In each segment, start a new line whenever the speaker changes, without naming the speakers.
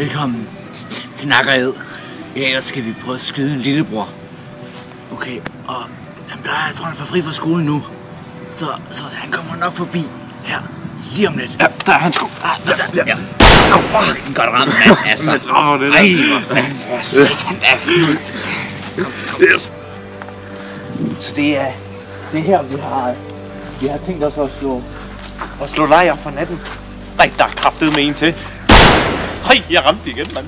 Velkommen til Nakkered. Ja, ellers skal vi prøve at skyde en lillebror. Okay, og han plejer, jeg tror han er fri fra skolen nu. Så han kommer nok forbi her lige om lidt.
Ja, der er han sgu.
Ja. Fucking godt ramt, mand, altså.
Jeg træffer det der.
Ej, hvor fanden, hvor satan da.
Kom. Så det er her, vi har tænkt os at slå lejr for natten. Nej, der er kraftedeme en til. Hej, jeg ramte igen, mand.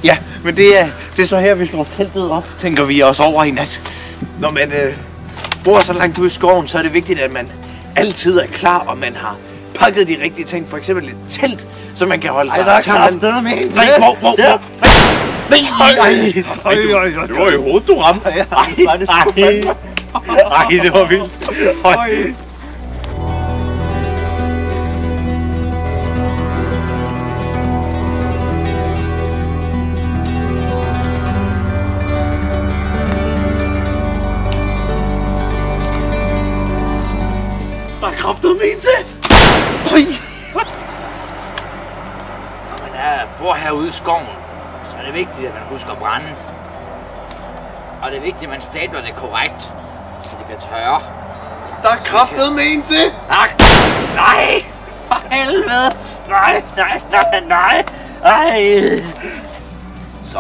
Ja, men det er så her, vi slår teltet op, tænker vi os over i nat. Når man bor så langt ude i skoven, så er det vigtigt, at man altid er klar, og man har pakket de rigtige ting. For eksempel et telt, så man kan holde sig.
Ej, der er kraftedeme en til.
Nej, hvor. Nej. Det var i hovedet, du ramte. Nej, det var vildt. Der er kraftedeme en til.
Når man bor herude i skoven, så er det vigtigt, at man husker at brænde. Og det er vigtigt, at man stabler det korrekt, så det bliver tørre.
Der er kraftedeme en til.
Nej! For helvede! Nej! Ej! Så,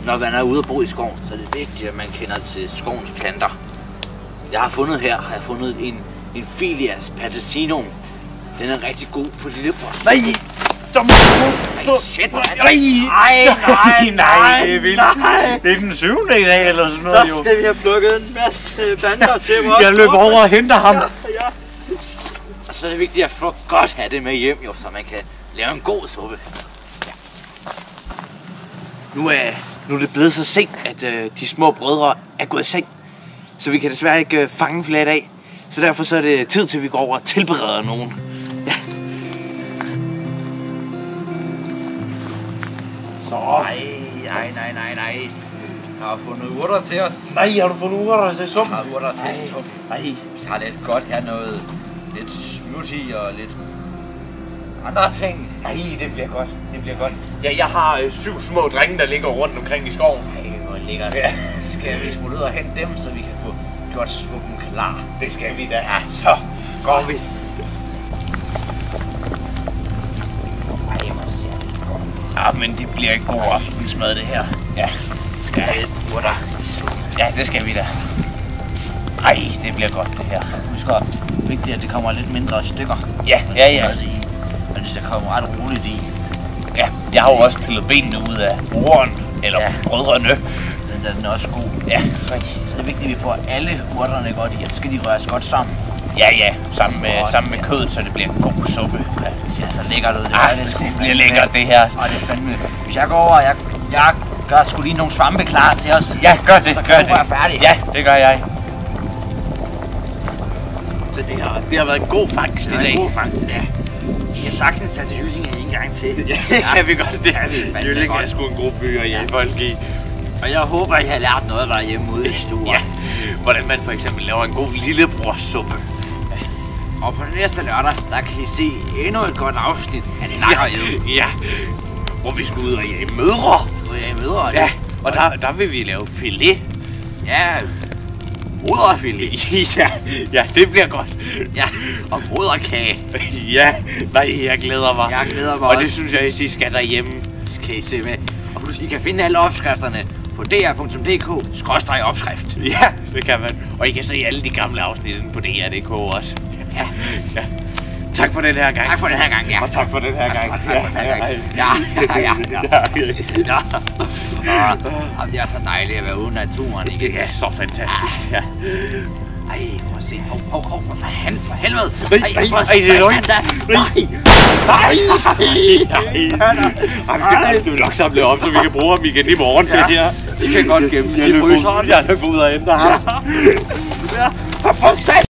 når man er ude og bo i skoven, så er det vigtigt, at man kender til skovens planter. Jeg har fundet en Philias patesinum. Den er rigtig god på lillebrors.
Nej!
Shit,
Nej, det er vildt. Det er den 7. dag eller sådan noget, jo.
Så skal vi have plukket en masse planter til vores.
Jeg løber over og henter ham.
Ja. Og så er det vigtigt at få godt have det med hjem, jo, så man kan lave en god suppe.
Nu er det blevet så sent, at de små brødre er gået i seng. Så vi kan desværre ikke fange flere i dag. Så derfor så er det tid til, at vi går over og tilbereder nogen. Ja. Så.
Nej. Jeg har fundet urter til os.
Nej, har du fundet urter til suppen?
Jeg har urter til suppen.
Nej.
Vi har lidt godt her, noget lidt smoothie og lidt andre ting.
Nej, det bliver godt. Ja, jeg har 7 små drenge, der ligger rundt omkring i skoven.
Nej, hvor lækkert.
Ja.
Skal vi smutte ud og hente dem, så vi kan få gjort suppen klar?
Det skal vi da. Ja, så går vi.
Ej, hvor ser det.
Ja, men det bliver ikke god aftensmad, det her. Ja.
Skal jeg hjælpe urter?
Ja, det skal vi da. Ej, det bliver godt, det her.
Husk at det er vigtigt, at det kommer lidt mindre stykker.
Ja.
Og det skal komme ret roligt i.
Ja, jeg har jo også pillet benene ud af broren, eller brødrene.
Den er også god.
Ja.
Så det er vigtigt, at vi får alle urterne godt i, og så skal de røres godt sammen.
Ja, sammen med kødet, så det bliver en god suppe.
Ja, det ser så lækkert ud.
Det bliver lækkert, det her.
Og det er fandme. Hvis jeg går over, jeg gør sgu lige nogle svampe klar til os.
Ja, gør det,
så kan du være færdig.
Ja, det gør jeg. Så det har været en god fangst i dag.
En god fangst i dag. Vi kan sagtens tage til Jyllinge en gang til.
Ja, vi gør det. Jyllinge er sgu en god by at hjælpe folk i.
Og jeg håber, I har lært noget derhjemme ude i stuen.
Ja, hvordan man for eksempel laver en god lillebrorsuppe.
Og på den næste lørdag, der kan I se endnu et godt afsnit af Nakkered.
Ja, hvor vi skal ud og jage mødre.
Ja,
og der vil vi lave filet.
Ja, moderfilet.
Ja, det bliver godt.
Ja, og moderkage.
Ja, nej, jeg glæder mig.
Jeg glæder mig
og
også.
Det synes jeg, I skal derhjemme.
Det skal I se med. Og husk, I kan finde alle opskrifterne på dr.dk/opskrift.
Ja, det kan man. Og I kan se alle de gamle afsnit på dr.dk også.
Ja.
Tak for den her gang.
Tak for den her gang, ja.
Og tak for den her gang.
Ja. Og det er så dejligt at være ude i naturen, ikke?
Det er så fantastisk, ja.
Ej, prøv at se. Hov, for helvede.
Nej. Du vil nok samle op, så vi kan bruge ham igen i morgen.
Ja, de kan godt gemme i fryseren.
Jeg løber ud og henter ham.
For satan!